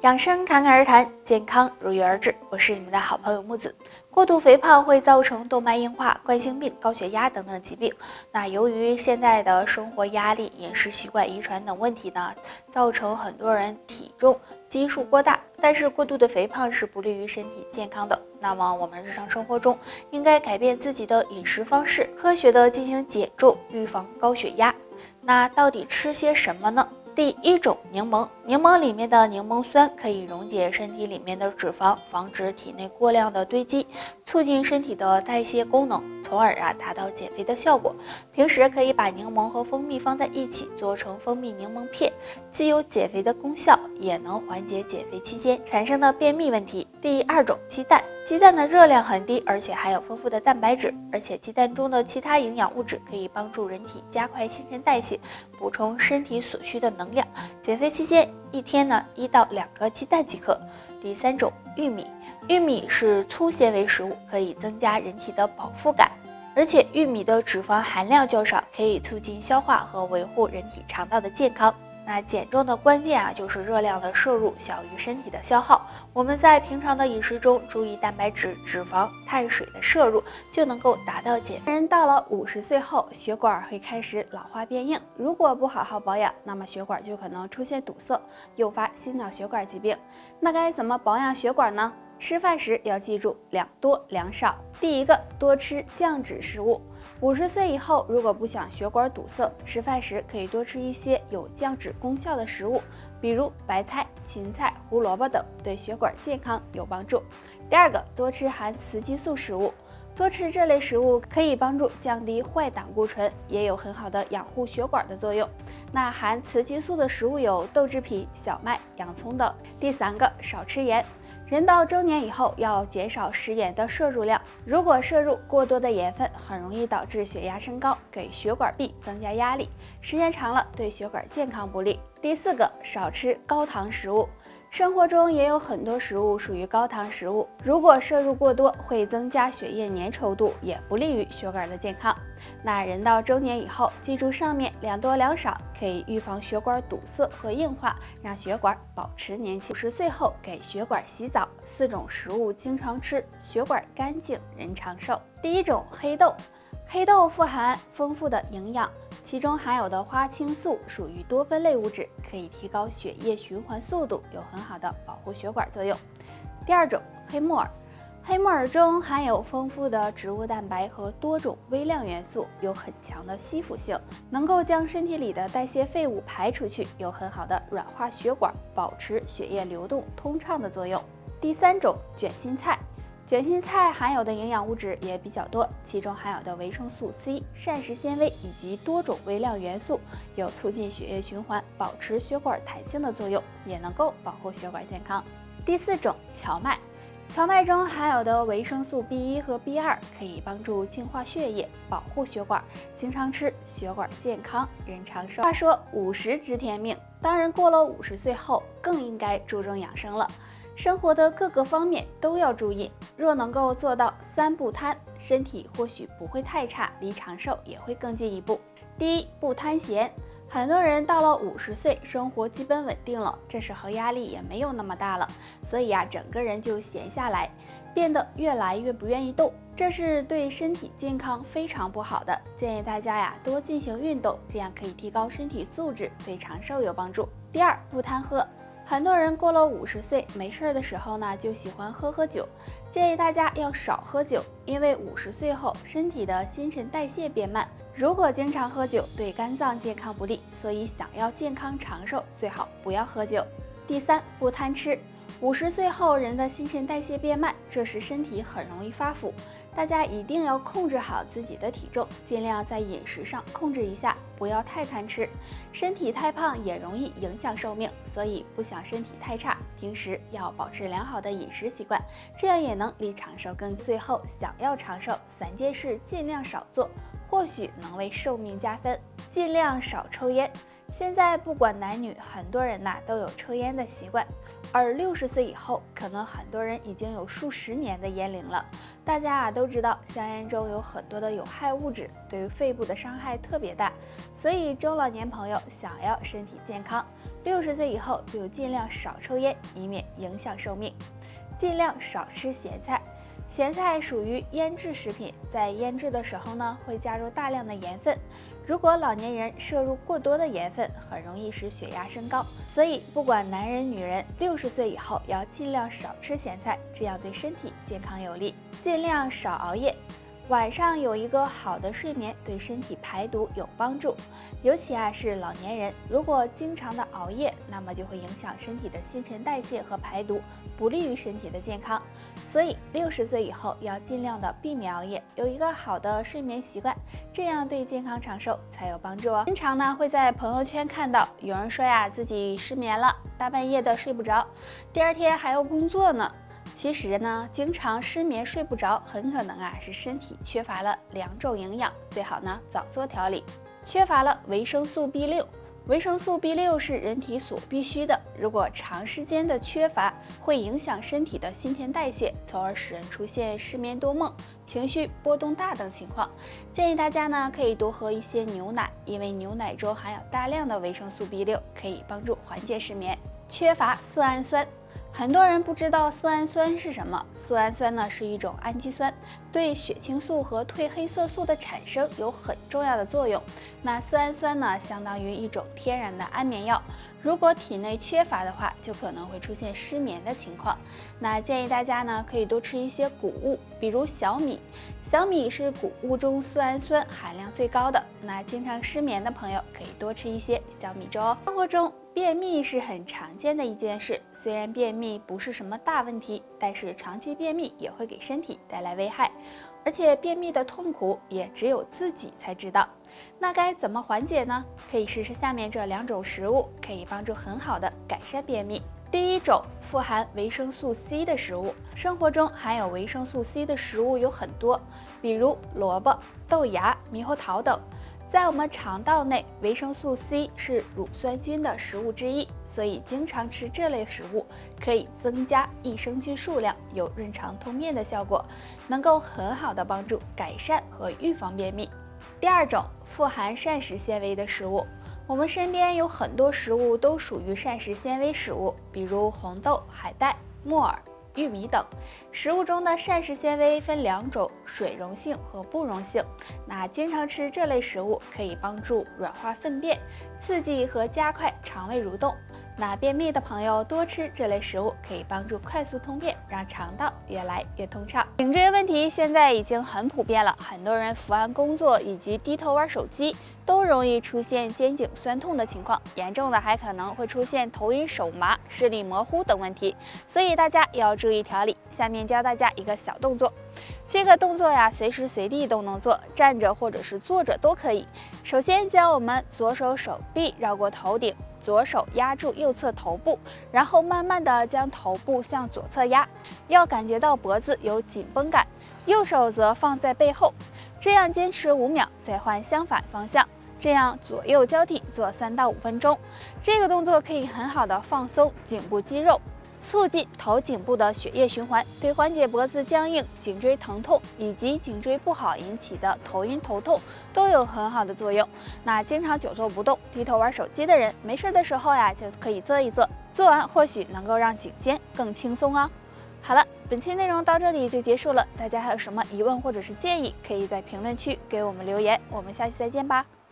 养生侃侃而谈，健康如约而至。我是你们的好朋友木子。过度肥胖会造成动脉硬化、冠心病、高血压等等疾病。那由于现在的生活压力、饮食习惯、遗传等问题呢，造成很多人体重基数过大。但是过度的肥胖是不利于身体健康的。那么我们日常生活中应该改变自己的饮食方式，科学的进行减重，预防高血压。那到底吃些什么呢？第一种，柠檬。柠檬里面的柠檬酸可以溶解身体里面的脂肪，防止体内过量的堆积，促进身体的代谢功能，从而达到减肥的效果。平时可以把柠檬和蜂蜜放在一起，做成蜂蜜柠檬片，既有减肥的功效，也能缓解减肥期间产生的便秘问题。第二种，鸡蛋。鸡蛋的热量很低，而且含有丰富的蛋白质，而且鸡蛋中的其他营养物质可以帮助人体加快新陈代谢，补充身体所需的能量。减肥期间一天1到2个鸡蛋即可。第三种，玉米。玉米是粗纤维食物，可以增加人体的饱腹感，而且玉米的脂肪含量较少，可以促进消化和维护人体肠道的健康。那减重的关键就是热量的摄入小于身体的消耗。我们在平常的饮食中注意蛋白质、脂肪、碳水的摄入，就能够达到减肥。人到了50岁后，血管会开始老化变硬，如果不好好保养，那么血管就可能出现堵塞，诱发心脑血管疾病。那该怎么保养血管呢？吃饭时要记住2多2少。第一个，多吃降脂食物。50岁以后，如果不想血管堵塞，吃饭时可以多吃一些有降脂功效的食物，比如白菜、芹菜、胡萝卜等，对血管健康有帮助。第二个，多吃含雌激素食物。多吃这类食物可以帮助降低坏胆固醇，也有很好的养护血管的作用。那含雌激素的食物有豆制品、小麦、洋葱等。第三个，少吃盐。人到中年以后要减少食盐的摄入量，如果摄入过多的盐分，很容易导致血压升高，给血管壁增加压力，时间长了对血管健康不利。第四个，少吃高糖食物。生活中也有很多食物属于高糖食物，如果摄入过多，会增加血液粘稠度，也不利于血管的健康。那人到中年以后，记住上面2多2少，可以预防血管堵塞和硬化，让血管保持年轻。50岁后给血管洗澡，4种食物经常吃，血管干净，人长寿。第一种，黑豆。黑豆富含丰富的营养，其中含有的花青素属于多酚类物质，可以提高血液循环速度，有很好的保护血管作用。第二种，黑木耳。黑木耳中含有丰富的植物蛋白和多种微量元素，有很强的吸附性，能够将身体里的代谢废物排出去，有很好的软化血管、保持血液流动通畅的作用。第三种，卷心菜。卷心菜含有的营养物质也比较多，其中含有的维生素 C、膳食纤维以及多种微量元素，有促进血液循环、保持血管弹性的作用，也能够保护血管健康。第四种，荞麦。荞麦中含有的维生素 B1 和 B2可以帮助净化血液，保护血管，经常吃，血管健康，人长寿。话说50知天命，当然过了50岁后，更应该注重养生了。生活的各个方面都要注意，若能够做到3不贪，身体或许不会太差，离长寿也会更进一步。第一，不贪闲。很多人到了50岁，生活基本稳定了，这时候压力也没有那么大了，所以整个人就闲下来，变得越来越不愿意动，这是对身体健康非常不好的。建议大家多进行运动，这样可以提高身体素质，对长寿有帮助。第二，不贪喝。很多人过了50岁，没事的时候呢，就喜欢喝酒。建议大家要少喝酒，因为50岁后身体的新陈代谢变慢，如果经常喝酒，对肝脏健康不利，所以想要健康长寿，最好不要喝酒。第三，不贪吃。50岁后，人的新陈代谢变慢，这时身体很容易发福。大家一定要控制好自己的体重，尽量在饮食上控制一下，不要太贪吃。身体太胖也容易影响寿命，所以不想身体太差，平时要保持良好的饮食习惯，这样也能离长寿更近。最后，想要长寿，3件事尽量少做，或许能为寿命加分。尽量少抽烟。现在不管男女，很多人都有抽烟的习惯，而60岁以后，可能很多人已经有数十年的烟龄了。大家都知道，香烟中有很多的有害物质，对于肺部的伤害特别大，所以中老年朋友想要身体健康， 60岁以后就尽量少抽烟，以免影响寿命。尽量少吃咸菜。咸菜属于腌制食品，在腌制的时候呢，会加入大量的盐分。如果老年人摄入过多的盐分，很容易使血压升高。所以，不管男人女人，60岁以后要尽量少吃咸菜，这样对身体健康有利。尽量少熬夜。晚上有一个好的睡眠对身体排毒有帮助，尤其是老年人，如果经常的熬夜，那么就会影响身体的新陈代谢和排毒，不利于身体的健康。所以60岁以后要尽量的避免熬夜，有一个好的睡眠习惯，这样对健康长寿才有帮助哦。经常呢会在朋友圈看到有人说自己失眠了，大半夜的睡不着，第二天还要工作呢。其实呢，经常失眠睡不着，很可能是身体缺乏了2种营养，最好呢早做调理。缺乏了维生素 B6， 维生素 B6是人体所必需的，如果长时间的缺乏，会影响身体的新陈代谢，从而使人出现失眠多梦、情绪波动大等情况。建议大家呢可以多喝一些牛奶，因为牛奶中含有大量的维生素 B6， 可以帮助缓解失眠。缺乏色氨酸。很多人不知道色氨酸是什么。色氨酸呢是一种氨基酸，对血清素和褪黑色素的产生有很重要的作用。那色氨酸呢，相当于一种天然的安眠药。如果体内缺乏的话，就可能会出现失眠的情况。那建议大家呢可以多吃一些谷物，比如小米。小米是谷物中色氨酸含量最高的。那经常失眠的朋友可以多吃一些小米粥哦。生活中便秘是很常见的一件事，虽然便秘不是什么大问题，但是长期便秘也会给身体带来危害，而且便秘的痛苦也只有自己才知道。那该怎么缓解呢？可以试试下面这2种食物，可以帮助很好的改善便秘。第一种，富含维生素 C 的食物。生活中含有维生素 C 的食物有很多，比如萝卜、豆芽、猕猴桃等。在我们肠道内，维生素 C 是乳酸菌的食物之一，所以经常吃这类食物可以增加益生菌数量，有润肠通便的效果，能够很好的帮助改善和预防便秘。第二种，富含膳食纤维的食物。我们身边有很多食物都属于膳食纤维食物，比如红豆、海带、木耳、玉米等。食物中的膳食纤维分2种，水溶性和不溶性。那经常吃这类食物可以帮助软化粪便，刺激和加快肠胃蠕动。那便秘的朋友多吃这类食物，可以帮助快速通便，让肠道越来越通畅。颈椎问题现在已经很普遍了，很多人伏案工作以及低头玩手机，都容易出现肩颈酸痛的情况，严重的还可能会出现头晕手麻、视力模糊等问题，所以大家要注意调理。下面教大家一个小动作，这个动作随时随地都能做，站着或者是坐着都可以。首先将我们左手手臂绕过头顶，左手压住右侧头部，然后慢慢的将头部向左侧压，要感觉到脖子有紧绷感，右手则放在背后，这样坚持5秒，再换相反方向，这样左右交替做3到5分钟。这个动作可以很好的放松颈部肌肉，促进头颈部的血液循环，对缓解脖子僵硬、颈椎疼痛以及颈椎不好引起的头晕头痛都有很好的作用。那经常久坐不动、低头玩手机的人，没事的时候就可以做一做，做完或许能够让颈肩更轻松哦。好了，本期内容到这里就结束了，大家还有什么疑问或者是建议，可以在评论区给我们留言，我们下期再见吧。